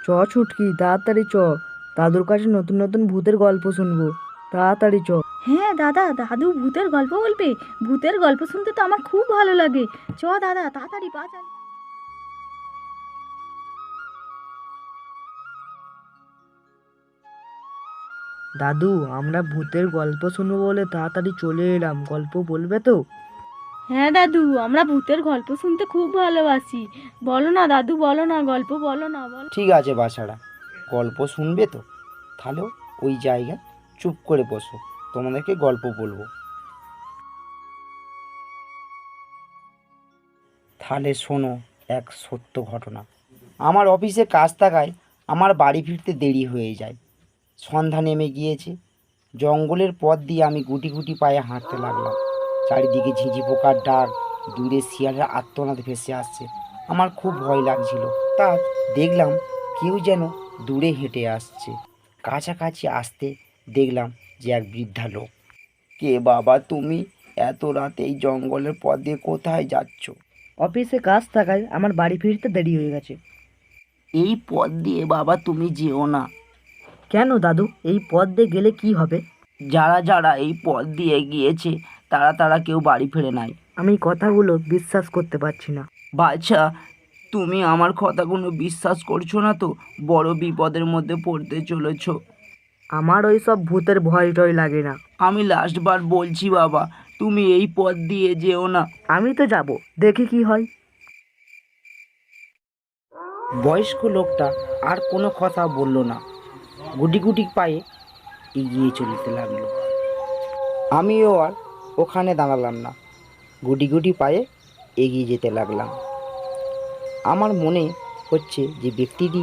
ছুটকি তাড়াতাড়ি দাদুর কাছে নতুন নতুন ভূতের গল্প শুনবো, তাড়াতাড়ি হ্যাঁ দাদা, দাদু ভূতের গল্প বলবে? ভূতের গল্প শুনতে তো আমার খুব ভালো লাগে। দাদা তাড়াতাড়ি পা চালিয়ে। দাদু আমরা ভূতের গল্প শুনবো বলে তাড়াতাড়ি চলে এলাম, গল্প বলবে তো? হ্যাঁ দাদু, আমরা ভূতের গল্প শুনতে খুব ভালোবাসি। বলো না দাদু, বলো না, গল্প বলো না, বলো। ঠিক আছে বাছারা, গল্প শুনবে তো? তাহলে ওই জায়গায় চুপ করে বসো, তোমাদেরকে গল্প বলবো। তাহলে শোনো এক সত্য ঘটনা। আমার অফিসে কাজ থাকায় আমার বাড়ি ফিরতে দেরি হয়ে যায়। সন্ধ্যা নেমে গিয়েছে। জঙ্গলের পথ দিয়ে আমি গুটি গুটি পায়ে হাঁটতে লাগলাম। চারিদিকে ঝিঁঝি পোকার ডাক, দূরে শিয়ালের আর্তনাদ ভেসে আসছে। আমার খুব ভয় লাগছিল। তা দেখলাম কেউ যেন দূরে হেঁটে আসছে। কাছাকাছি আসতে দেখলাম যে এক বৃদ্ধা লোক। কে বাবা তুমি? এত রাতে এই জঙ্গলের পথ দিয়ে কোথায় যাচ্ছ? অফিসে কাজ থাকায় আমার বাড়ি ফিরতে দেরি হয়ে গেছে। এই পথ দিয়ে বাবা তুমি যেও না। কেন দাদু, এই পথ দিয়ে গেলে কি হবে? যারা যারা এই পথ দিয়ে গিয়েছে তারা তারা কেউ বাড়ি ফেরে নাই। আমি কথাগুলো বিশ্বাস করতে পারছি না। বাচ্চা, তুমি আমার কথাগুলো বিশ্বাস করছো না তো? বড় বিপদের মধ্যে পড়তে চলেছ। আমার ওই সব ভূতের ভয় টয় লাগে না। আমি লাস্টবার বলছি বাবা, তুমি এই পথ দিয়ে যেও না। আমি তো যাব, দেখি কি হয়। বয়স্ক লোকটা আর কোনো কথা বলল না। গুটি গুটি পায়ে এগিয়ে চলতে লাগলো। আমিও আর ওখানে দাঁড়ালাম না, গুটি গুটি পায়ে এগিয়ে যেতে লাগলাম। আমার মনে হচ্ছে যে ব্যক্তিটি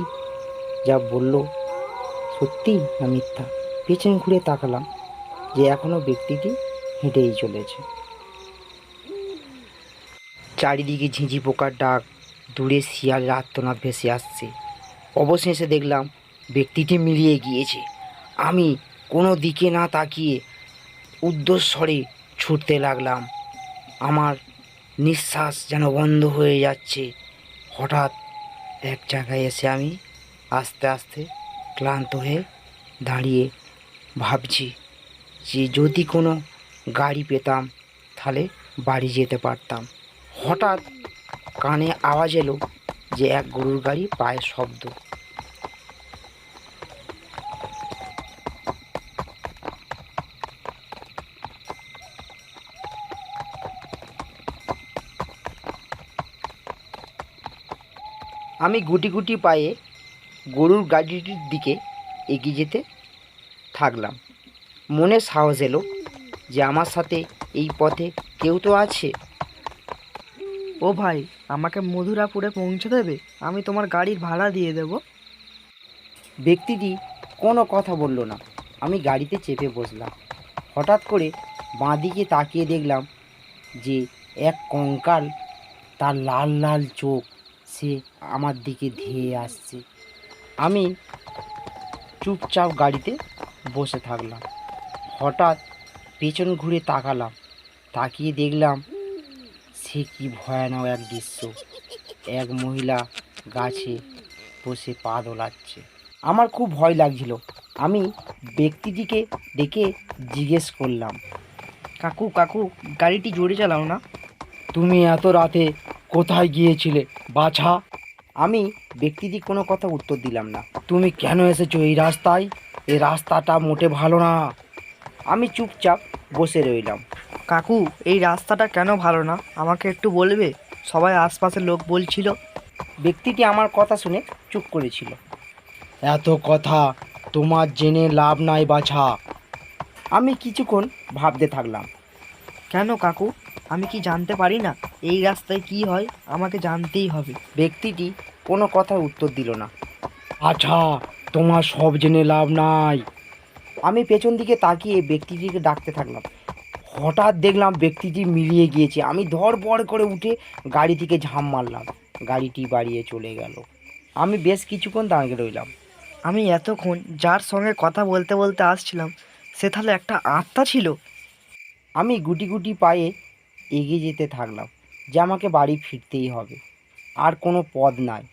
যা বলল সত্যি না মিথ্যা। পেছন ঘুরে তাকালাম যে এখনও ব্যক্তিটি হেঁটেই চলেছে। চারিদিকে ঝিঁঝি পোকার ডাক, দূরে শিয়ালের আর্তনাদ ভেসে আসছে। অবশেষে দেখলাম ব্যক্তিটি মিলিয়ে গিয়েছে। আমি কোনো দিকে না তাকিয়ে উদ্দেশ্যরে ছুটতে লাগলাম। আমার নিঃশ্বাস যেন বন্ধ হয়ে যাচ্ছে। হঠাৎ এক জায়গায় এসে আমি আস্তে আস্তে ক্লান্ত হয়ে দাঁড়িয়ে ভাবছি যে যদি কোনো গাড়ি পেতাম তাহলে বাড়ি যেতে পারতাম। হঠাৎ কানে আওয়াজ এলো যে এক গরুর গাড়ি পায়ের শব্দ। আমি গুটি গুটি পায়ে গরুর গাড়িটির দিকে এগিয়ে যেতে থাকলাম। মনে সাহস এলো যে আমার সাথে এই পথে কেউ তো আছে। ও ভাই, আমাকে মধুরাপুরে পৌঁছে দেবে? আমি তোমার গাড়ির ভাড়া দিয়ে দেব। ব্যক্তিটি কোনো কথা বলল না। আমি গাড়িতে চেপে বসলাম। হঠাৎ করে বাঁদিকে তাকিয়ে দেখলাম যে এক কঙ্কাল, তার লাল লাল চোখ, সে আমার দিকে ধেয়ে আসছে। আমি চুপচাপ গাড়িতে বসে থাকলাম। হঠাৎ পেছন ঘুরে তাকালাম। তাকিয়ে দেখলাম সে কি ভয়ানক এক দৃশ্য। এক মহিলা গাছে বসে পা দোলাচ্ছে। আমার খুব ভয় লাগছিল। আমি ব্যক্তিটিকে ডেকে জিজ্ঞেস করলাম, কাকু কাকু, গাড়িটি জোরে চালাও না। তুমি এত রাতে কোথায় গিয়েছিলে বাছা? আমি ব্যক্তিটি কোনো কথা উত্তর দিলাম না। তুমি কেন এসেছো এই রাস্তায়? এই রাস্তাটা মোটে ভালো না। আমি চুপচাপ বসে রইলাম। কাকু, এই রাস্তাটা কেন ভালো না আমাকে একটু বলবে? সবাই আশপাশের লোক বলছিল। ব্যক্তিটি আমার কথা শুনে চুপ করেছিল। এত কথা তোমার জেনে লাভ নাই বাছা। আমি কিছুক্ষণ ভাবতে থাকলাম। কেন কাকু, আমি কি জানতে পারি না এই রাস্তায় কি হয়? আমাকে জানতেই হবে। ব্যক্তিটি কোনো কথা উত্তর দিল না। আচ্ছা, তোমার সব জেনে লাভ নাই। আমি পেছন দিকে তাকিয়ে ব্যক্তিটিকে ডাকতে থাকলাম। হঠাৎ দেখলাম ব্যক্তিটি মিলিয়ে গিয়েছে। আমি ধড়বড় করে উঠে গাড়ি থেকে ঝাঁপ মারলাম। গাড়িটি বাড়িয়ে চলে গেল। আমি বেশ কিছুক্ষণ দাঁড়িয়ে রইলাম। আমি এতক্ষণ যার সঙ্গে কথা বলতে বলতে আসছিলাম, সে তাহলে একটা আত্মা ছিল? আমি গুটি গুটি পায়ে এগিয়ে যেতে থাকলাম যে আমাকে বাড়ি ফিরতেই হবে, আর কোনো পথ নাই।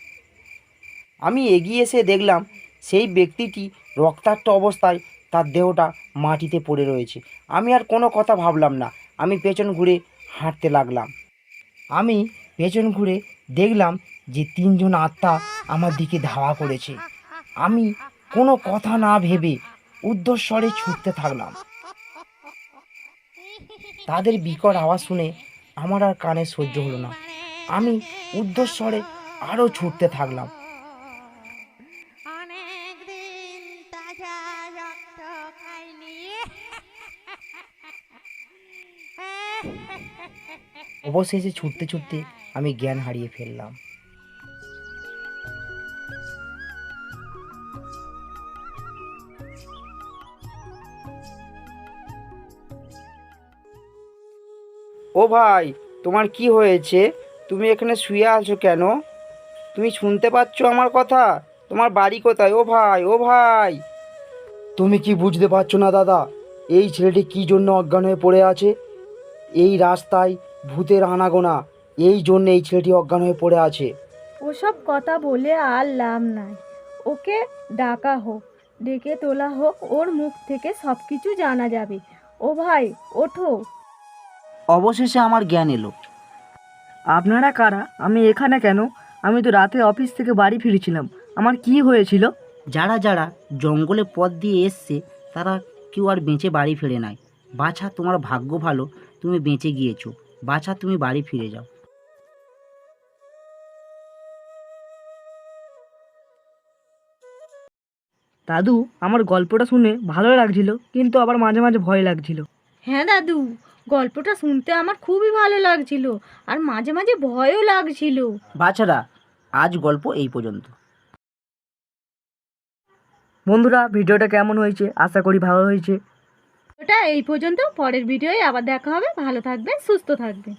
আমি এগিয়ে এসে দেখলাম সেই ব্যক্তিটি রক্তাক্ত অবস্থায় তার দেহটা মাটিতে পড়ে রয়েছে। আমি আর কোনো কথা ভাবলাম না, আমি পেছন ঘুরে হাঁটতে লাগলাম। আমি পেছন ঘুরে দেখলাম যে 3 জন আত্মা আমার দিকে ধাওয়া করেছে। আমি কোনো কথা না ভেবে ঊর্ধ্বস্বরে ছুটতে থাকলাম। তাদের বিকট আওয়াজ শুনে আমার আর কানে সহ্য হলো না। আমি ঊর্ধ্বস্বরে আরও ছুটতে থাকলাম। অনেকদিন তাজা রক্ত খাইনি। অবশেষে ছুটতে ছুটতে আমি জ্ঞান হারিয়ে ফেললাম। ও ভাই, তোমার কি হয়েছে? তুমি এখানে শুয়ে আছো কেন? তুমি শুনতে পাচ্ছ আমার কথা? তোমার বাড়ি কোথায়? ও ভাই, ও ভাই! তুমি কি বুঝতে পারছো না দাদা, এই ছেলেটি কি জন্য অজ্ঞান হয়ে পড়ে আছে? এই রাস্তায় ভূতের আনাগোনা, এই জন্য এই ছেলেটি অজ্ঞান হয়ে পড়ে আছে। ওসব কথা বলে আর লাভ নাই। ওকে ডাকা হোক, ডেকে তোলা হোক, ওর মুখ থেকে সব কিছু জানা যাবে। ও ভাই, ওঠো। অবশেষে আমার জ্ঞান এলো। আপনারা কারা? আমি এখানে কেন? আমি তো রাতে অফিস থেকে বাড়ি ফিরেছিলাম। আমার কি হয়েছিল? যারা যারা জঙ্গলে পথ দিয়ে এসছে তারা কেউ আর বেঁচে বাড়ি ফিরে নাই। বাছা, তোমার ভাগ্য ভালো, তুমি বেঁচে গিয়েছো। বাছা, তুমি বাড়ি ফিরে যাও। দাদু, আমার গল্পটা শুনে ভালো লাগছিল, কিন্তু আবার মাঝে মাঝে ভয় লাগছিল। হ্যাঁ দাদু, গল্পটা শুনতে আমার খুবই ভালো লাগছিল, আর মাঝে মাঝে ভয়ও লাগছিল। বাছারা, আজ গল্প এই পর্যন্ত। বন্ধুরা, ভিডিওটা কেমন হয়েছে? আশা করি ভালো হয়েছে। ওটা এই পর্যন্ত। পরের ভিডিওয় আবার দেখা হবে। ভালো থাকবেন, সুস্থ থাকবেন।